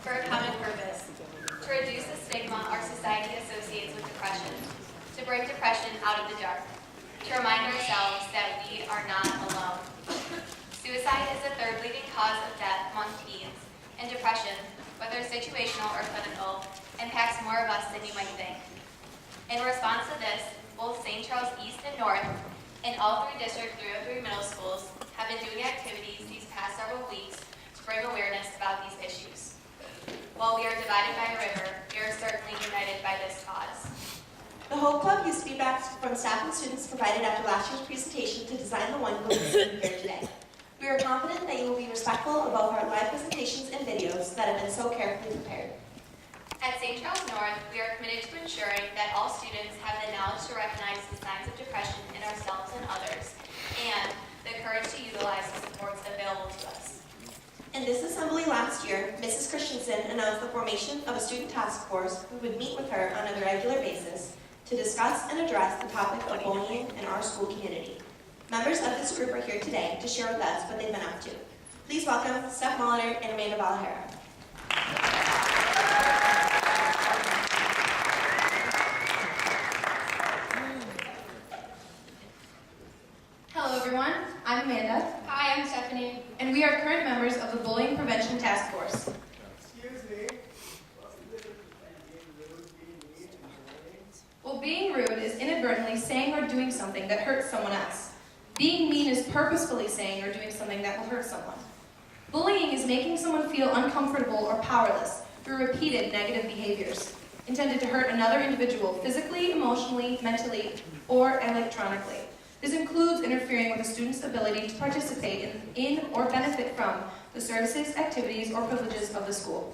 for a common purpose, to reduce the stigma our society associates with depression, to break depression out of the dark, to remind ourselves that we are not alone. Suicide is the third leading cause of death among teens, and depression, whether situational or clinical, impacts more of us than you might think. In response to this, both St. Charles East and North, and all three District 303 middle schools have been doing activities these past several weeks to bring awareness about these issues. While we are divided by a river, we are certainly united by this cause. The Hope Club used feedback from staff and students provided after last year's presentation to design the one you'll be seeing here today. We are confident that you will be respectful of both our live presentations and videos that have been so carefully prepared. At St. Charles North, we are committed to ensuring that all students have the knowledge to recognize the signs of depression in ourselves and others, and the courage to utilize the supports available to us. In this assembly last year, Mrs. Christensen announced the formation of a student task force who would meet with her on a regular basis to discuss and address the topic of bullying in our school community. Members of this group are here today to share with us what they've been up to. Please welcome Steph Molitor and Amanda Valajera. Hello everyone, I'm Amanda. Hi, I'm Stephanie. And we are current members of the Bullying Prevention Task Force. Excuse me. Well, being rude is inadvertently saying or doing something that hurts someone else. Being mean is purposefully saying or doing something that will hurt someone. Bullying is making someone feel uncomfortable or powerless through repeated negative behaviors, intended to hurt another individual physically, emotionally, mentally, or electronically. This includes interfering with a student's ability to participate in or benefit from the services, activities, or privileges of the school.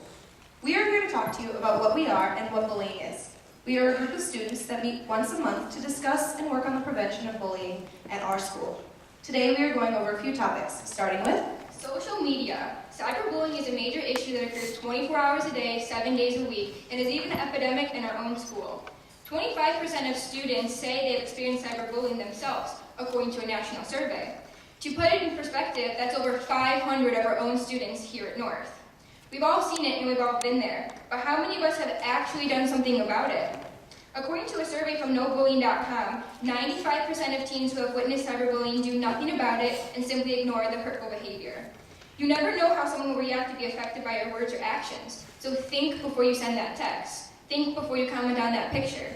We are here to talk to you about what we are and what bullying is. We are a group of students that meet once a month to discuss and work on the prevention of bullying at our school. Today we are going over a few topics, starting with social media. Cyberbullying is a major issue that occurs 24 hours a day, 7 days a week, and is even an epidemic in our own school. 25% of students say they've experienced cyberbullying themselves, according to a national survey. To put it in perspective, that's over 500 of our own students here at North. We've all seen it and we've all been there, but how many of us have actually done something about it? According to a survey from NoBullying.com, 95% of teens who have witnessed cyberbullying do nothing about it and simply ignore the hurtful behavior. You never know how someone will react to be affected by your words or actions, so think before you send that text. Think before you comment on that picture.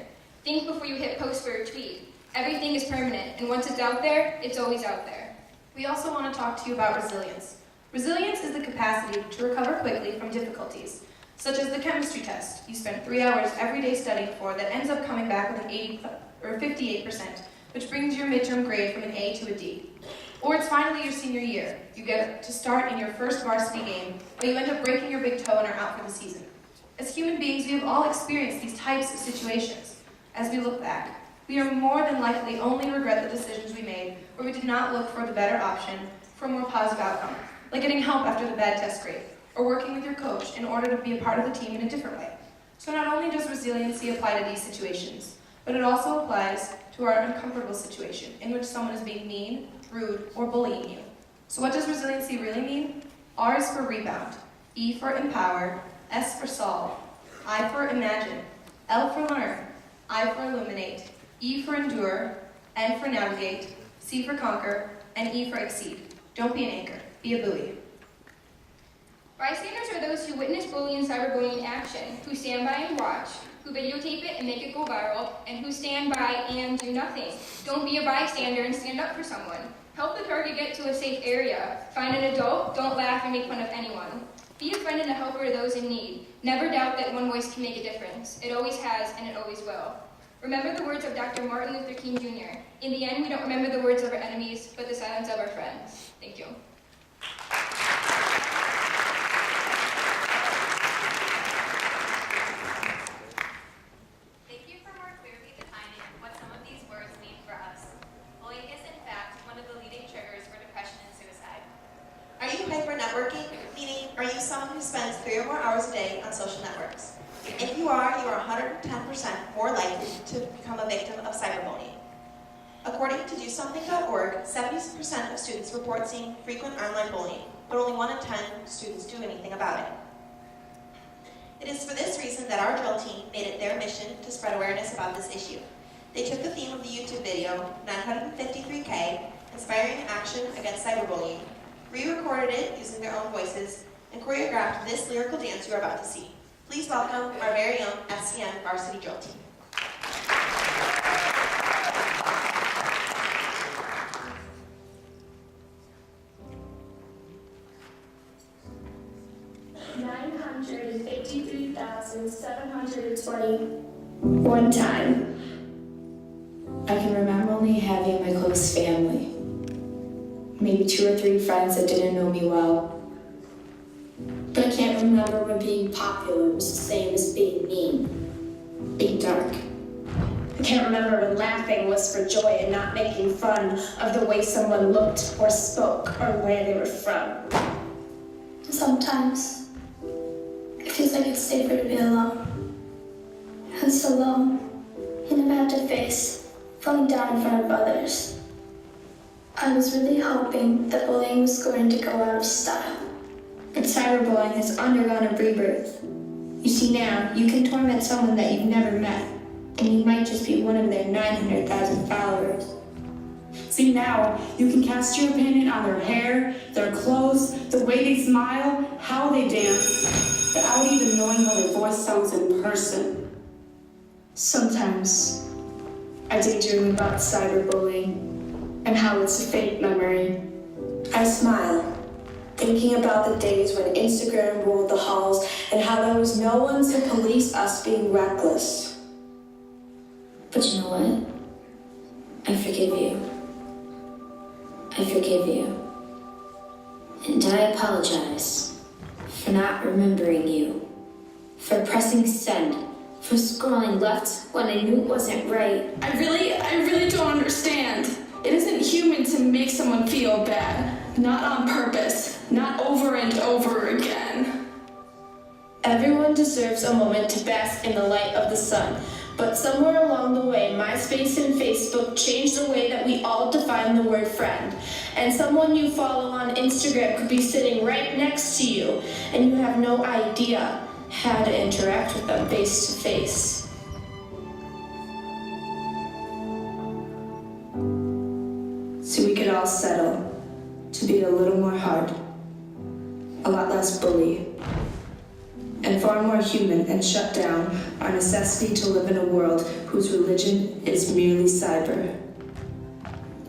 Think before you hit post for a tweet. Everything is permanent, and once it's out there, it's always out there. We also want to talk to you about resilience. Resilience is the capacity to recover quickly from difficulties, such as the chemistry test you spend 3 hours every day studying for that ends up coming back with an 80 or 58%, which brings your midterm grade from an A to a D. Or it's finally your senior year. You get to start in your first varsity game, but you end up breaking your big toe and are out for the season. As human beings, we have all experienced these types of situations. As we look back, we are more than likely only regret the decisions we made where we did not look for the better option for a more positive outcome, like getting help after the bad test grade, or working with your coach in order to be a part of the team in a different way. So not only does resiliency apply to these situations, but it also applies to our uncomfortable situation in which someone is being mean, rude, or bullying you. So what does resiliency really mean? R is for rebound, E for empower, S for solve, I for imagine, L for learn, I for illuminate, E for endure, N for navigate, C for conquer, and E for exceed. Don't be an anchor, be a buoy. Bystanders are those who witness bullying and cyberbullying in action, who stand by and watch, who videotape it and make it go viral, and who stand by and do nothing. Don't be a bystander and stand up for someone. Help the target get to a safe area. Find an adult, don't laugh and make fun of anyone. Be a friend and a helper to those in need. Never doubt that one voice can make a difference. It always has and it always will. Remember the words of Dr. Martin Luther King Jr. In the end, we don't remember the words of our enemies, but the silence of our friends. Thank you. Thank you for more clearly defining what some of these words mean for us. Bullying is, in fact, one of the leading triggers for depression and suicide. Are you hyper-networking? Meaning, are you someone who spends 3 or more hours a day on social networks? If you are 110% more likely to become a victim of cyberbullying. According to DoSomething.org, 70% of students report seeing frequent online bullying, but only 1 in 10 students do anything about it. It is for this reason that our drill team made it their mission to spread awareness about this issue. They took the theme of the YouTube video, 953K, Inspiring Action Against Cyberbullying, re-recorded it using their own voices, and choreographed this lyrical dance you are about to see. Please welcome our very own SCN varsity drill team. $953,720 one time. I can remember only having my close family. Maybe 2 or 3 friends that didn't know me well. But I can't remember when being popular was the same as being mean, being dark. I can't remember when laughing was for joy and not making fun of the way someone looked or spoke or where they were from. Sometimes it feels like it's safer to be alone. And so alone, you never have to face falling down in front of others. I was really hoping that bullying was going to go out of style. But cyberbullying has undergone a rebirth. You see now, you can torment someone that you've never met, and you might just be one of their 900,000 followers. See now, you can cast your opinion on their hair, their clothes, the way they smile, how they dance, without even knowing how their voice sounds in person. Sometimes, I daydream about cyberbullying and how it's a fake memory. I smile, thinking about the days when Instagram ruled the halls and how there was no one to police us being reckless. But you know what? I forgive you. I forgive you. And I apologize for not remembering you, for pressing send, for scrolling left when I knew it wasn't right. I really don't understand. It isn't human to make someone feel bad. Not on purpose. Not over and over again. Everyone deserves a moment to bask in the light of the sun. But somewhere along the way, MySpace and Facebook changed the way that we all define the word friend. And someone you follow on Instagram could be sitting right next to you, and you have no idea how to interact with them face to face. So we could all settle to be a little more hard, a lot less bully, and far more human, and shut down our necessity to live in a world whose religion is merely cyber.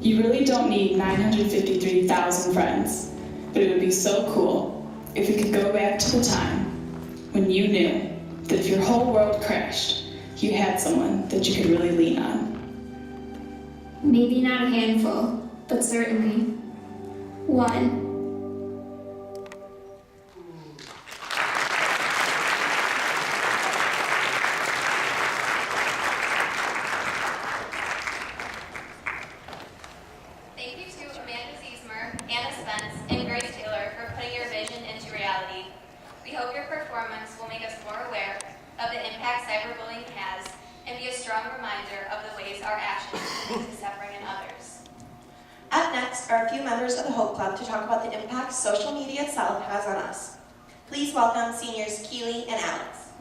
You really don't need 953,000 friends, but it would be so cool if we could go back to the time when you knew that if your whole world crashed, you had someone that you could really lean on. Maybe not a handful, but certainly one. Thank you to Amanda Ziesmer, Anna Spence, and Grace Taylor for putting your vision into reality. We hope your performance will make us more aware of the impact cyberbullying has and be a strong reminder of the ways our actions can lead to suffering in others. Up next are a few members of the Hope Club to talk about the impact social media itself has on us. Please welcome seniors Keely and Alex.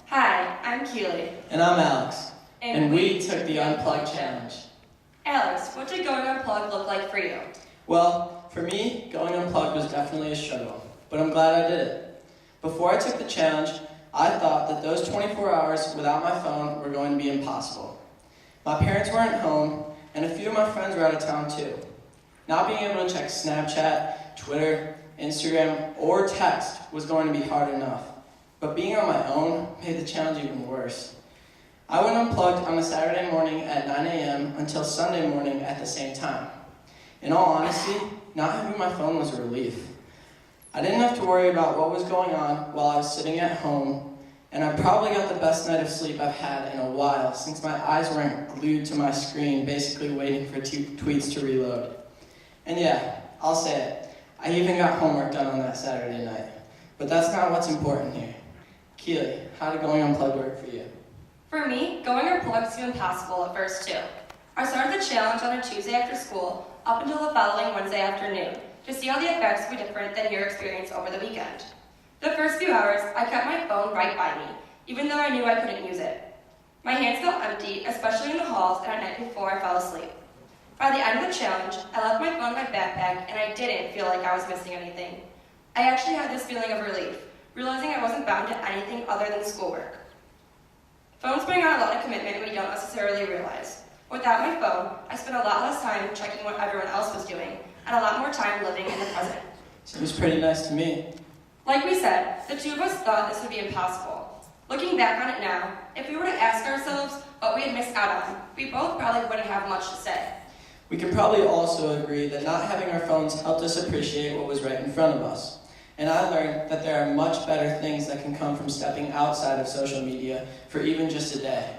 Hi, I'm Keely. And I'm Alex. And we took the Unplugged Challenge. Alex, what did going unplugged look like for you? Well, for me, going unplugged was definitely a struggle, but I'm glad I did it. Before I took the challenge, I thought that those 24 hours without my phone were going to be impossible. My parents weren't home, and a few of my friends were out of town too. Not being able to check Snapchat, Twitter, Instagram, or text was going to be hard enough. But being on my own made the challenge even worse. I went unplugged on a Saturday morning at 9 a.m. until Sunday morning at the same time. In all honesty, not having my phone was a relief. I didn't have to worry about what was going on while I was sitting at home, and I probably got the best night of sleep I've had in a while since my eyes weren't glued to my screen, basically waiting for tweets to reload. And yeah, I'll say it, I even got homework done on that Saturday night. But that's not what's important here. Keely, how did going unplugged work for you? For me, going unplugged seemed impossible at first too. I started the challenge on a Tuesday after school up until the following Wednesday afternoon to see how the effects would be different than your experience over the weekend. The first few hours, I kept my phone right by me, even though I knew I couldn't use it. My hands felt empty, especially in the halls and at night before I fell asleep. By the end of the challenge, I left my phone in my backpack and I didn't feel like I was missing anything. I actually had this feeling of relief, realizing I wasn't bound to anything other than schoolwork. Phones bring on a lot of commitment we don't necessarily realize. Without my phone, I spent a lot less time checking what everyone else was doing, and a lot more time living in the present. Seems pretty nice to me. Like we said, the two of us thought this would be impossible. Looking back on it now, if we were to ask ourselves what we had missed out on, we both probably wouldn't have much to say. We can probably also agree that not having our phones helped us appreciate what was right in front of us. And I learned that there are much better things that can come from stepping outside of social media for even just a day.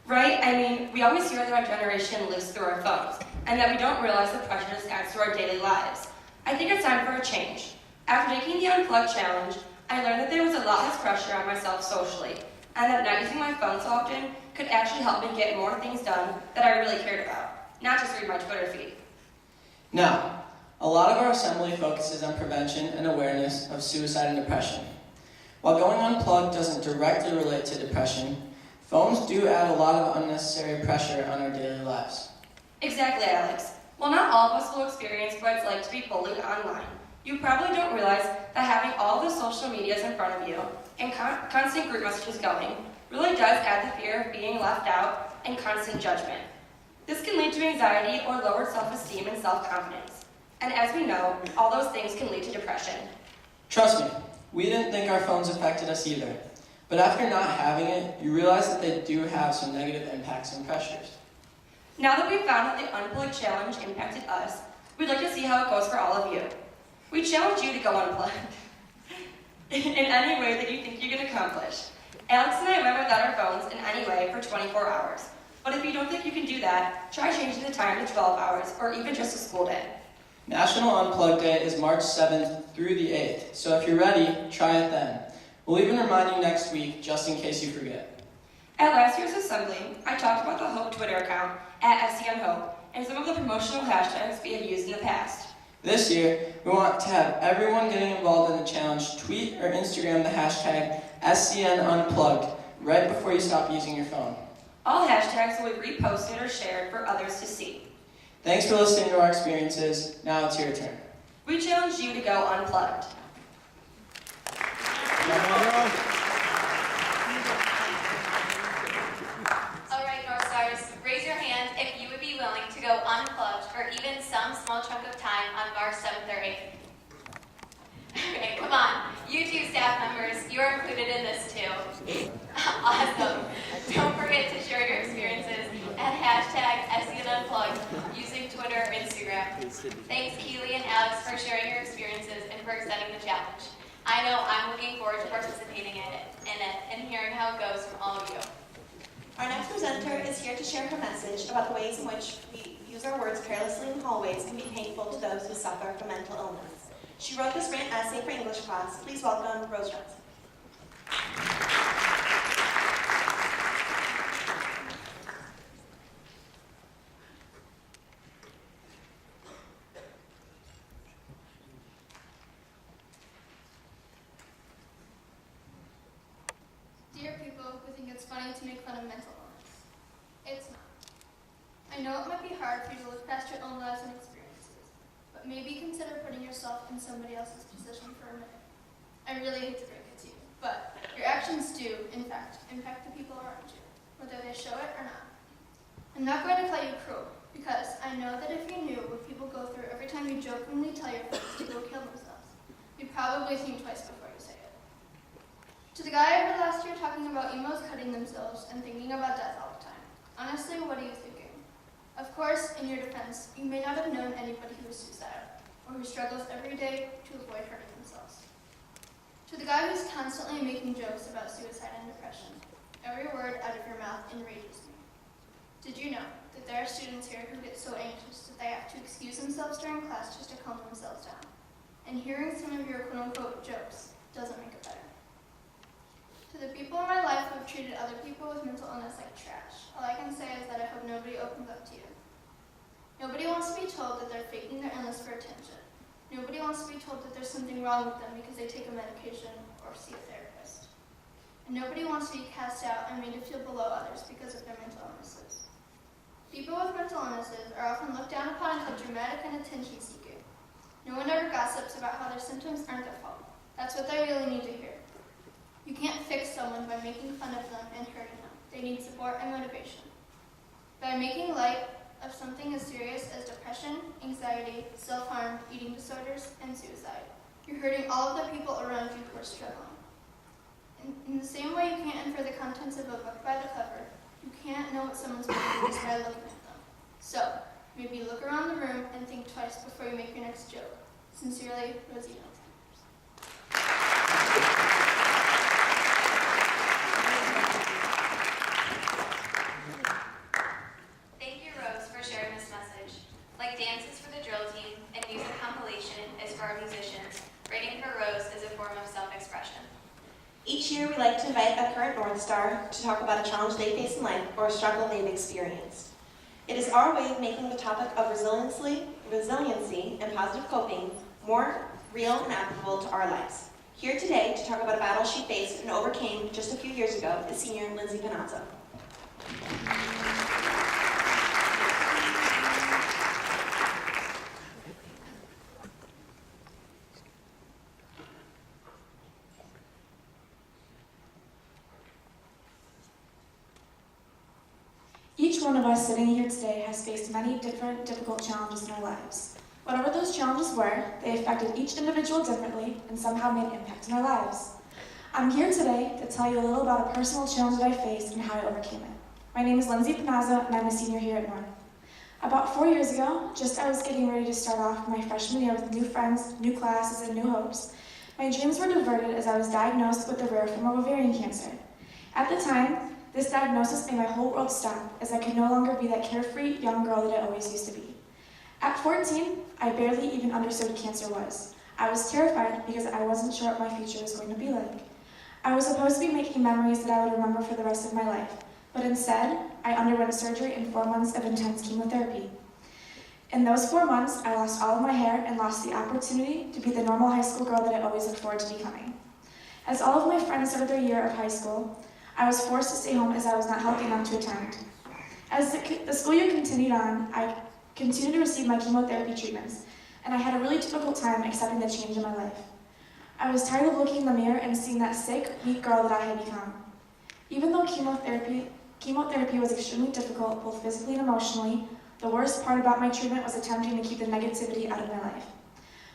Right? I mean, we always hear that our generation lives through our phones, and that we don't realize the pressure this adds to our daily lives. I think it's time for a change. After taking the Unplugged challenge, I learned that there was a lot less pressure on myself socially, and that not using my phone so often could actually help me get more things done that I really cared about, not just read my Twitter feed. Now, a lot of our assembly focuses on prevention and awareness of suicide and depression. While going unplugged doesn't directly relate to depression, phones do add a lot of unnecessary pressure on our daily lives. Exactly, Alex. While not all of us will experience what it's like to be bullied online, you probably don't realize that having all the social medias in front of you and constant group messages going really does add the fear of being left out and constant judgment. This can lead to anxiety or lowered self-esteem and self-confidence. And as we know, all those things can lead to depression. Trust me, we didn't think our phones affected us either. But after not having it, you realize that they do have some negative impacts and pressures. Now that we've found how the Unplugged challenge impacted us, we'd like to see how it goes for all of you. We challenge you to go unplugged in any way that you think you can accomplish. Alex and I went without our phones in any way for 24 hours. But if you don't think you can do that, try changing the time to 12 hours or even just a school day. National Unplugged Day is March 7th through the 8th, so if you're ready, try it then. We'll even remind you next week, just in case you forget. At last year's assembly, I talked about the Hope Twitter account at SCN Hope and some of the promotional hashtags we have used in the past. This year, we want to have everyone getting involved in the challenge tweet or Instagram the hashtag SCN Unplugged right before you stop using your phone. All hashtags will be reposted or shared for others to see. Thanks for listening to our experiences. Now it's your turn. We challenge you to go unplugged. All right, North Stars, raise your hand if you would be willing to go unplugged for even some small chunk of time on March 7th or 8th. Okay, come on. You two staff members, you are included in this too. Awesome. Don't forget to share your experiences at hashtag SCNUnplugged using Twitter or Instagram. Thanks, Keely and Alex, for sharing your experiences and for extending the challenge. I know I'm looking forward to participating in it and hearing how it goes from all of you. Our next presenter is here to share her message about the ways in which we use our words carelessly in hallways can be painful to those who suffer from mental illness. She wrote this rant essay for English class. Please welcome Rose Johnson. Dear people who think it's funny to make fun of mental illness, it's not. I know it might be hard for you to look past your own lives and experiences, but maybe consider putting yourself in somebody else's position for a minute. I really hate to break it to you, but your actions do, in fact, impact the people around you, whether they show it or not. I'm not going to call you cruel, because I know that if you knew what people go through every time you jokingly tell your friends to go kill themselves, you'd probably think twice before you say it. To the guy I heard last year talking about emos cutting themselves and thinking about death all the time, honestly, what are you thinking? Of course, in your defense, you may not have known anybody who is suicidal, or who struggles every day to avoid hurting themselves. To the guy who's constantly making jokes about suicide and depression, every word out of your mouth enrages me. Did you know that there are students here who get so anxious that they have to excuse themselves during class just to calm themselves down? And hearing some of your quote-unquote jokes doesn't make it better. To the people in my life who have treated other people with mental illness like trash, all I can say is that I hope nobody opens up to you. Nobody wants to be told that they're faking their illness for attention. Nobody wants to be told that there's something wrong with them because they take a medication or see a therapist. And nobody wants to be cast out and made to feel below others because of their mental illnesses. People with mental illnesses are often looked down upon as dramatic and attention-seeking. No one ever gossips about how their symptoms aren't their fault. That's what they really need to hear. You can't fix someone by making fun of them and hurting them. They need support and motivation. By making light of something as serious as depression, anxiety, self-harm, eating disorders, and suicide, you're hurting all of the people around you who are struggling. In the same way you can't infer the contents of a book by the cover, you can't know what someone's going through just by looking at them. So, maybe look around the room and think twice before you make your next joke. Sincerely, Rosie Nelson. Thank you, Rose, for sharing this message. Like dances for the drill team and music compilation is for our musicians, writing for Rose is a form of self-expression. Each year, we like to invite a current North Star to talk about a challenge they face in life or a struggle they've experienced. It is our way of making the topic of resiliency and positive coping more real and applicable to our lives. Here today to talk about a battle she faced and overcame just a few years ago is senior Lindsay Panazzo. Each one of us sitting here today has faced many different difficult challenges in our lives. Whatever those challenges were, they affected each individual differently and somehow made an impact in our lives. I'm here today to tell you a little about a personal challenge that I faced and how I overcame it. My name is Lindsay Panazzo and I'm a senior here at North. About 4 years ago, just as I was getting ready to start off my freshman year with new friends, new classes, and new hopes, my dreams were diverted as I was diagnosed with a rare form of ovarian cancer. At the time, this diagnosis made my whole world stop, as I could no longer be that carefree young girl that I always used to be. At 14, I barely even understood what cancer was. I was terrified because I wasn't sure what my future was going to be like. I was supposed to be making memories that I would remember for the rest of my life, but instead, I underwent surgery and 4 months of intense chemotherapy. In those 4 months, I lost all of my hair and lost the opportunity to be the normal high school girl that I always looked forward to becoming. As all of my friends started their year of high school, I was forced to stay home as I was not healthy enough to attend. As the school year continued on, I continued to receive my chemotherapy treatments, and I had a really difficult time accepting the change in my life. I was tired of looking in the mirror and seeing that sick, weak girl that I had become. Even though chemotherapy was extremely difficult, both physically and emotionally, the worst part about my treatment was attempting to keep the negativity out of my life.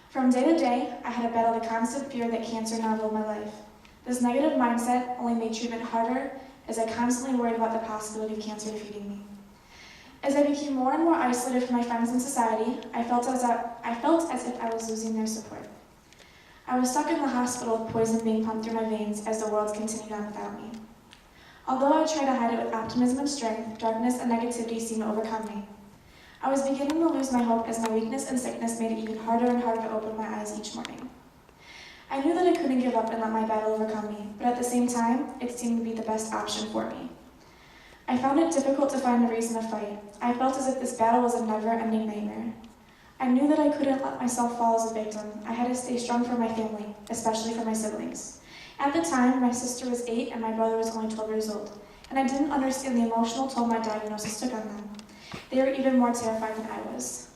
From day to day, I had to battle the constant fear that cancer now ruled my life. This negative mindset only made treatment harder, as I constantly worried about the possibility of cancer defeating me. As I became more and more isolated from my friends and society, I felt as if I was losing their support. I was stuck in the hospital with poison being pumped through my veins as the world continued on without me. Although I tried to hide it with optimism and strength, darkness and negativity seemed to overcome me. I was beginning to lose my hope as my weakness and sickness made it even harder and harder to open my eyes each morning. I knew that I couldn't give up and let my battle overcome me, but at the same time, it seemed to be the best option for me. I found it difficult to find a reason to fight. I felt as if this battle was a never-ending nightmare. I knew that I couldn't let myself fall as a victim. I had to stay strong for my family, especially for my siblings. At the time, my sister was 8 and my brother was only 12 years old, and I didn't understand the emotional toll my diagnosis took on them. They were even more terrified than I was.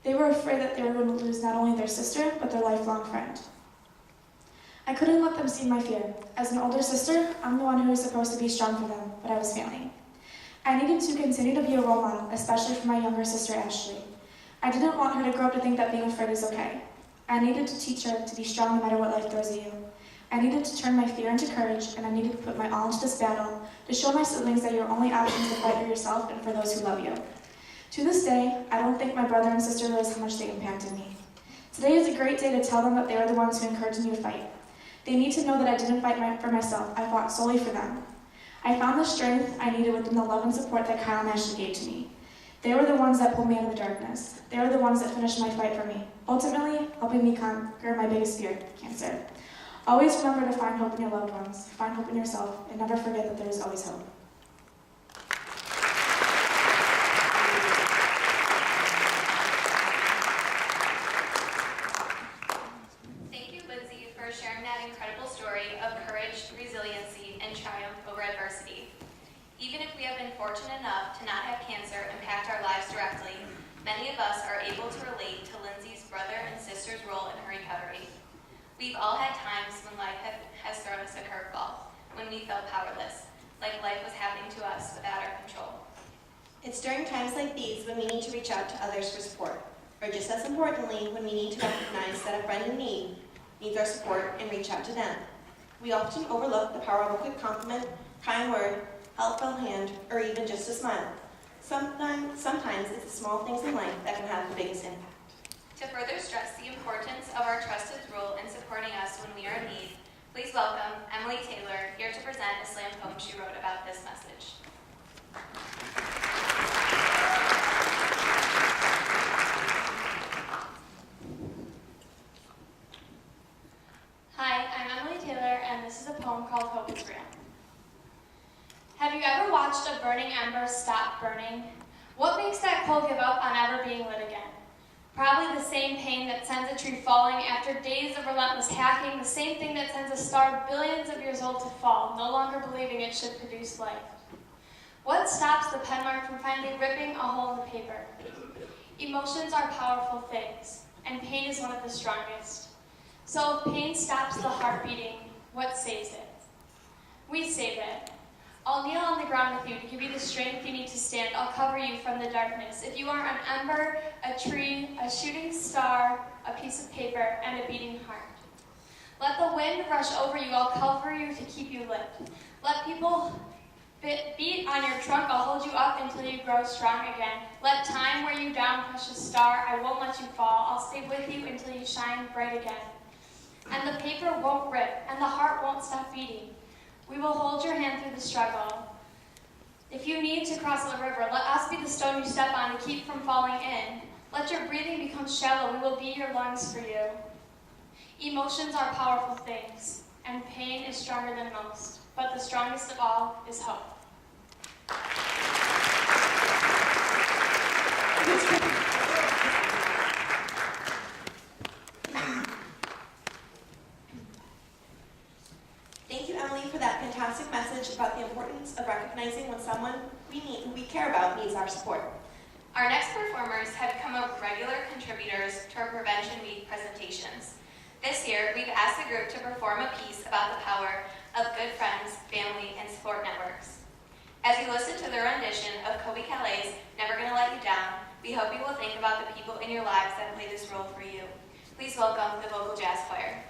They were afraid that they were going to lose not only their sister, but their lifelong friend. I couldn't let them see my fear. As an older sister, I'm the one who was supposed to be strong for them, but I was failing. I needed to continue to be a role model, especially for my younger sister, Ashley. I didn't want her to grow up to think that being afraid is okay. I needed to teach her to be strong no matter what life throws at you. I needed to turn my fear into courage, and I needed to put my all into this battle to show my siblings that your only option is to fight for yourself and for those who love you. To this day, I don't think my brother and sister realize how much they impacted me. Today is a great day to tell them that they are the ones who encouraged me to fight. They need to know that I didn't fight for myself. I fought solely for them. I found the strength I needed within the love and support that Kyle and Ashley gave to me. They were the ones that pulled me out of the darkness. They were the ones that finished my fight for me, ultimately helping me conquer my biggest fear, cancer. Always remember to find hope in your loved ones, find hope in yourself, and never forget that there is always hope. us are able to relate to Lindsay's brother and sister's role in her recovery. We've all had times when life has thrown us a curveball, when we felt powerless, like life was happening to us without our control. It's during times like these when we need to reach out to others for support, or just as importantly, when we need to recognize that a friend in need needs our support and reach out to them. We often overlook the power of a quick compliment, kind word, helpful hand, or even just a smile. Sometimes it's the small things in life that can have the biggest impact. To further stress the importance of our trusted role in supporting us when we are in need, please welcome Emily Taylor, here to present a slam poem she wrote about this message. Hi, I'm Emily Taylor, and this is a poem called Hope is Real. Have you ever watched a burning ember stop burning? What makes that coal give up on ever being lit again? Probably the same pain that sends a tree falling after days of relentless hacking, the same thing that sends a star billions of years old to fall, no longer believing it should produce life. What stops the pen mark from finally ripping a hole in the paper? Emotions are powerful things, and pain is one of the strongest. So if pain stops the heart beating, what saves it? We save it. I'll kneel on the ground with you to give you the strength you need to stand. I'll cover you from the darkness. If you are an ember, a tree, a shooting star, a piece of paper, and a beating heart. Let the wind rush over you. I'll cover you to keep you lit. Let people beat on your trunk. I'll hold you up until you grow strong again. Let time wear you down, precious star. I won't let you fall. I'll stay with you until you shine bright again. And the paper won't rip, and the heart won't stop beating. We will hold your hand through the struggle. If you need to cross the river, let us be the stone you step on to keep from falling in. Let your breathing become shallow. We will be your lungs for you. Emotions are powerful things, and pain is stronger than most. But the strongest of all is hope. Thank you, Emily, for that fantastic message about the importance of recognizing when someone who we care about needs our support. Our next performers have become regular contributors to our Prevention Week presentations. This year, we've asked the group to perform a piece about the power of good friends, family, and support networks. As you listen to their rendition of Kobe Calais' Never Gonna Let You Down, we hope you will think about the people in your lives that play this role for you. Please welcome the Vocal Jazz Choir.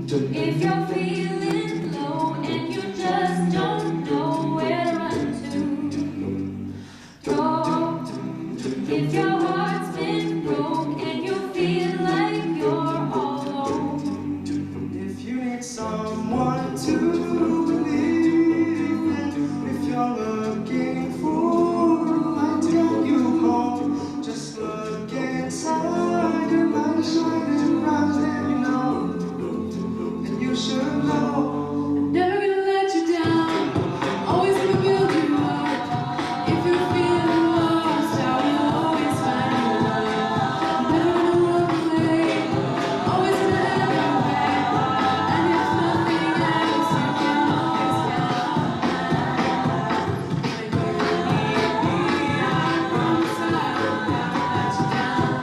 If you're feeling low and you just don't know where to run to, go. If your heart's been broke and you feel like you're all alone, if you need someone to believe in, if you're looking for a light to get you home, just look inside your light shining bright and you know. You should know. Never gonna let you down, always gonna build you up. If you're feeling lost, I will always find your love. Never gonna run away, always gonna have your back. And if nothing else, you can always count. Like you need me, I promise I will never let you down.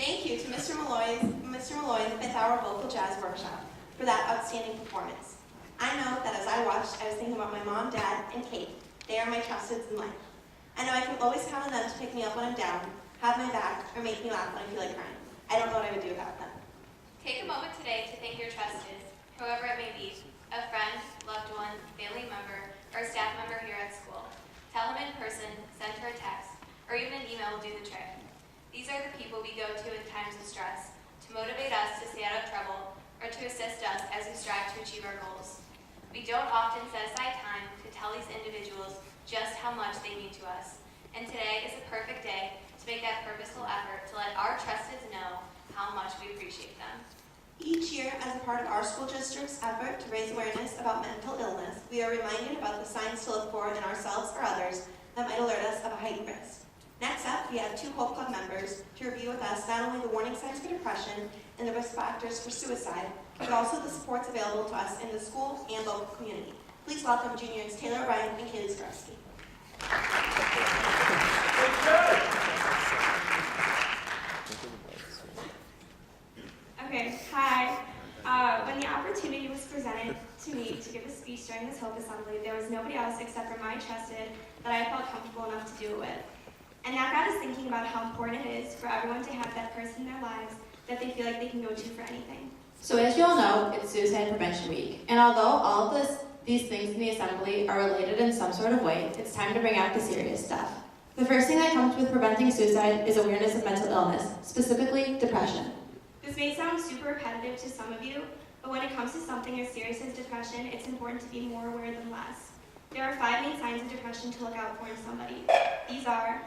Thank you to Mr. Malloy, the 5th Hour Vocal Jazz Workshop, for that outstanding performance. I know that as I watched, I was thinking about my mom, dad, and Kate. They are my trusteds in life. I know I can always count on them to pick me up when I'm down, have my back, or make me laugh when I feel like crying. I don't know what I would do without them. Take a moment today to thank your trusteds, whoever it may be, a friend, loved one, family member, or a staff member here at school. Tell them in person, send her a text, or even an email will do the trick. These are the people we go to in times of stress, to motivate us to stay out of trouble, or to assist us as we strive to achieve our goals. We don't often set aside time to tell these individuals just how much they mean to us, and today is a perfect day to make that purposeful effort to let our trusteds know how much we appreciate them. Each year, as a part of our school district's effort to raise awareness about mental illness, we are reminded about the signs to look for in ourselves or others that might alert us of a heightened risk. Next up, we have 2 Hope Club members to review with us not only the warning signs for depression and the risk factors for suicide, but also the supports available to us in the school and local community. Please welcome juniors Taylor Ryan and Kaylee Skarowski. Okay, hi. When the opportunity was presented to me to give a speech during this Hope Assembly, there was nobody else except for my trusted that I felt comfortable enough to do it with. And that got us thinking about how important it is for everyone to have that person in their lives that they feel like they can go to for anything. So as you all know, it's Suicide Prevention Week. And although all of these things in the assembly are related in some sort of way, it's time to bring out the serious stuff. The first thing that comes with preventing suicide is awareness of mental illness, specifically depression. This may sound super repetitive to some of you, but when it comes to something as serious as depression, it's important to be more aware than less. There are 5 main signs of depression to look out for in somebody. These are: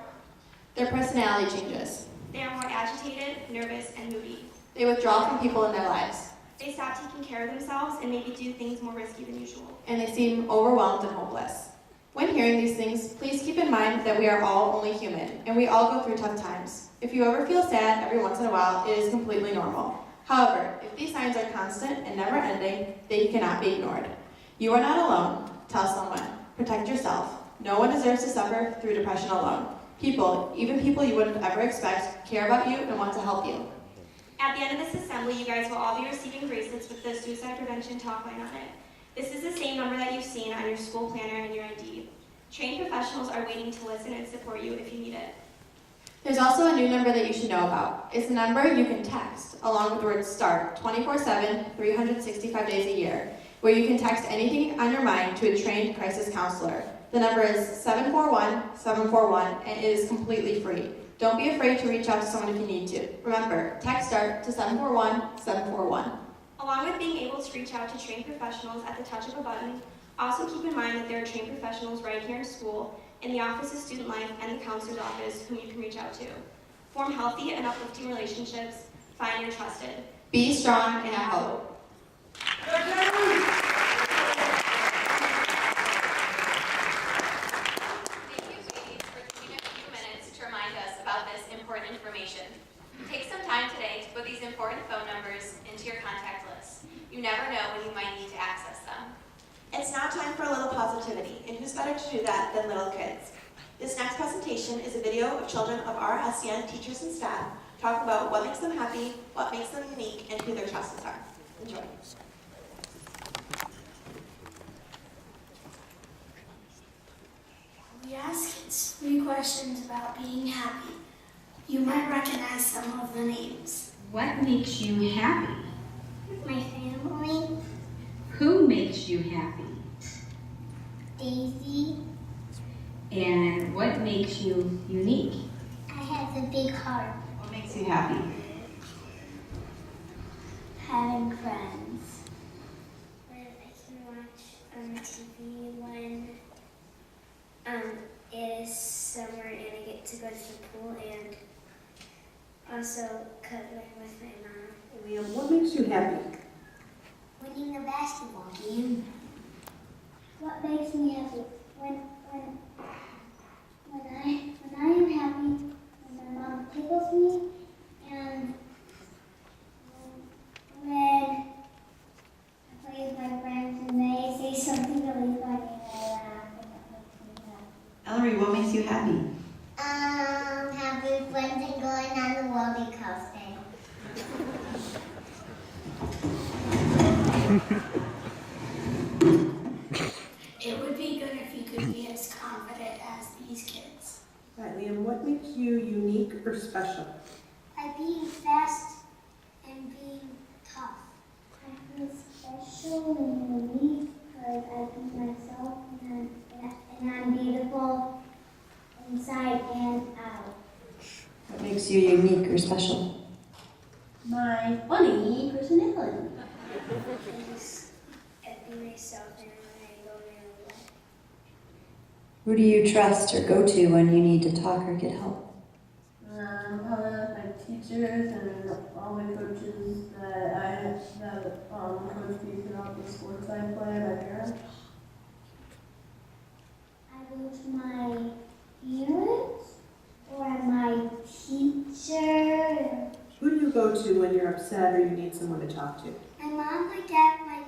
their personality changes. They are more agitated, nervous, and moody. They withdraw from people in their lives. They stop taking care of themselves and maybe do things more risky than usual. And they seem overwhelmed and hopeless. When hearing these things, please keep in mind that we are all only human, and we all go through tough times. If you ever feel sad every once in a while, it is completely normal. However, if these signs are constant and never ending, they cannot be ignored. You are not alone. Tell someone. Protect yourself. No one deserves to suffer through depression alone. People, even people you wouldn't ever expect, care about you and want to help you. At the end of this assembly, you guys will all be receiving bracelets with the Suicide Prevention Talk line on it. This is the same number that you've seen on your school planner and your ID. Trained professionals are waiting to listen and support you if you need it. There's also a new number that you should know about. It's a number you can text, along with the word START, 24/7, 365 days a year, where you can text anything on your mind to a trained crisis counselor. The number is 741-741, and it is completely free. Don't be afraid to reach out to someone if you need to. Remember, text START to 741-741. Along with being able to reach out to trained professionals at the touch of a button, also keep in mind that there are trained professionals right here in school, in the Office of Student Life, and the counselor's office whom you can reach out to. Form healthy and uplifting relationships. Find your trusted. Be strong and have hope. Thank you, ladies, for taking a few minutes to remind us about this important information. Take some time today to put these important phone numbers into your contact list. You never know when you might need to access them. It's now time for a little positivity, and who's better to do that than little kids? This next presentation is a video of children of our SCN teachers and staff talking about what makes them happy, what makes them unique, and who their trusts are. Enjoy. We ask kids 3 questions about being happy. You might recognize some of the names. What makes you happy? My family, Who makes you happy? Daisy, And what makes you unique? I have a big heart. What makes you happy? Having friends. When I can watch TV when it is summer and I get to go to the pool, and also cuddling with my mom. Liam, what makes you happy? Winning a basketball game. What makes me happy? When I am happy, when my mom tickles me, and when I play with my friends and they say something really funny and I laugh, and that makes me happy. Ellery, what makes you happy? Having friends and going on the roller coaster. It would be good if you could be as confident as these kids. Right, Liam, what makes you unique or special? By being fast and being tough. I feel special and unique because I be myself and I'm beautiful inside and out. What makes you unique or special? My funny personality. I just be myself and when I go there. Who do you trust or go to when you need to talk or get help? My teachers and all the coaches that I have coach me throughout the sports I play, my parents. I go to my parents or my teacher. Who do you go to when you're upset or you need someone to talk to? My mom, my dad, my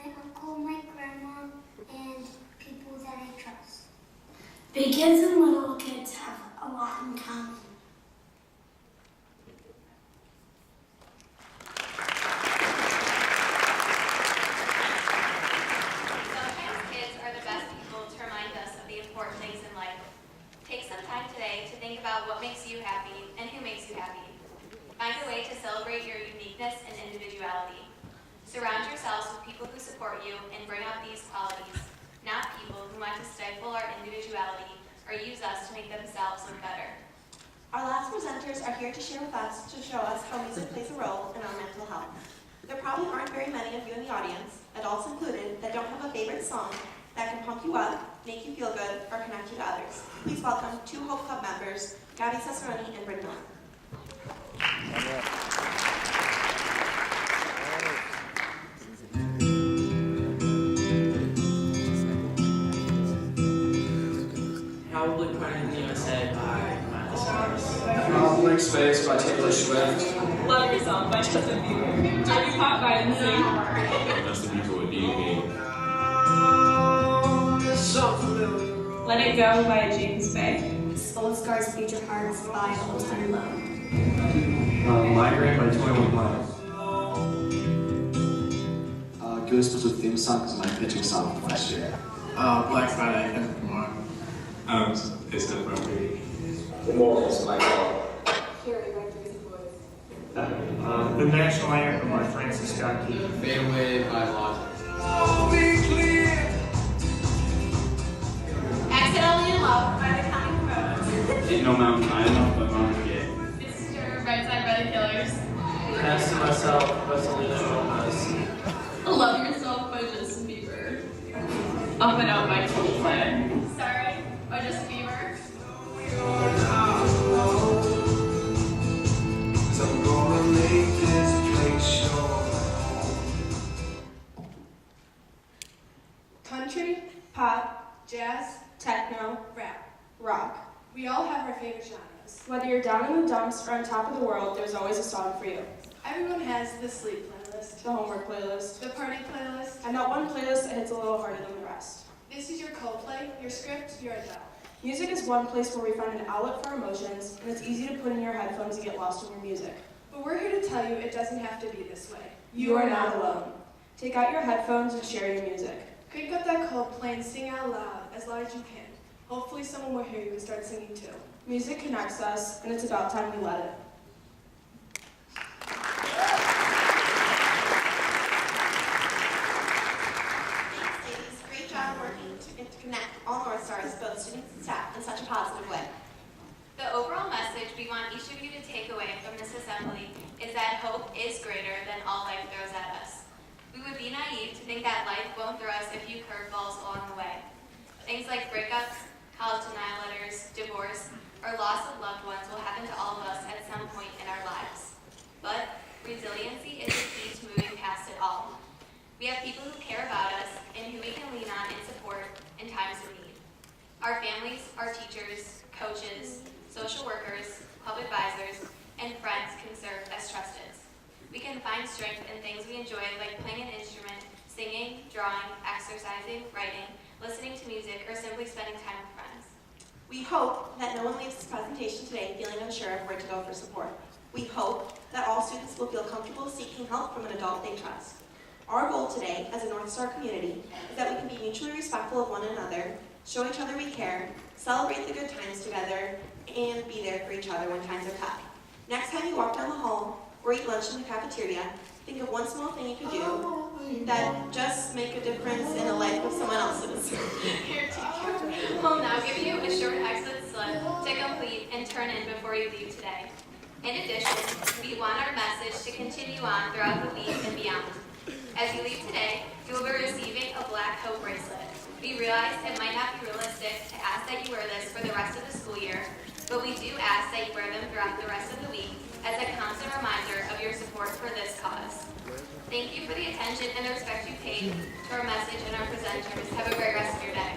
uncle, my grandma, and people that I trust. Big kids and little kids have a lot in common. Sometimes kids are the best people to remind us of the important things in life. Take some time today to think about what makes you happy and who makes you happy. Find a way to celebrate your uniqueness and individuality. Surround yourselves with people who support you and bring out these qualities, not people who want to stifle our individuality or use us to make themselves look better. Our last presenters are here to share with us to show us how music plays a role in our mental health. There probably aren't very many of you in the audience, adults included, that don't have a favorite song that can pump you up, make you feel good, or connect you to others. Please welcome two Hope Club members, Gabby Cesaroni and Bryn Miller. Probably Part of the USA by Miley Cyrus. Blank Space by Taylor Swift. Love Yourself by Justin Bieber. Dirty Pop by NSYNC. That's the people with D&B. Let It Go by James Bay. Old Scars Future Hearts by Old Time Low. Migraine by 21 Pilots. Goosebumps with theme song is my pitching song from last year. Black Friday, Kendrick Lamar. It's not appropriate. Immortals, my God. The National Anthem by Francis Scott Key. Fade Away by Logic. Accidentally in Love by the Counting Crows. Ain't No Mountain High Enough by Marvin Gaye. Mr. Right Side by the Killers. Pass to Myself by Selena Gomez. Love Yourself by Justin Bieber. Up and Out by Coldplay. Sorry by Justin Bieber. I'm gonna make this place your Country, pop, jazz, techno, rap, rock. We all have our favorite genres. Whether you're down in the dumps or on top of the world, there's always a song for you. Everyone has the sleep playlist, the homework playlist, the party playlist, and that one playlist that hits a little harder than the rest. This is your Coldplay, your script, your Adele. Music is one place where we find an outlet for our emotions, and it's easy to put in your headphones and get lost in your music. But we're here to tell you it doesn't have to be this way. You are not alone. Take out your headphones and share your music. Crank up that Coldplay and sing out loud as you can. Hopefully someone will hear you and start singing too. Music connects us, and it's about time we let it. Thanks, ladies. Great job working to connect all North Stars, both students and staff. a positive way. The overall message we want each of you to take away from this assembly is that hope is greater than all life throws at us. We would be naive to think that life won't throw us a few curveballs along the way. Things like breakups, college denial letters, divorce, or loss of loved ones will happen to all of us at some point in our lives. But resiliency is the key to moving past it all. We have people who care about us and who we can lean on and support in times of need. Our families, our teachers, coaches, social workers, club advisors, and friends can serve as trusteds. We can find strength in things we enjoy like playing an instrument, singing, drawing, exercising, writing, listening to music, or simply spending time with friends. We hope that no one leaves this presentation today feeling unsure of where to go for support. We hope that all students will feel comfortable seeking help from an adult they trust. Our goal today as a North Star community is that we can be mutually respectful of one another, show each other we care, celebrate the good times together, and be there for each other when times are tough. Next time you walk down the hall or eat lunch in the cafeteria, think of one small thing you could do that just make a difference in the life of someone else's. Your teacher will now give you a short exit slip to complete and turn in before you leave today. In addition, we want our message to continue on throughout the week and beyond. As you leave today, you will be receiving a Black Hope bracelet. We realize it might not be realistic to ask that you wear this for the rest of the school year, but we do ask that you wear them throughout the rest of the week as a constant reminder of your support for this cause. Thank you for the attention and the respect you paid to our message and our presenters. Have a great rest of your day.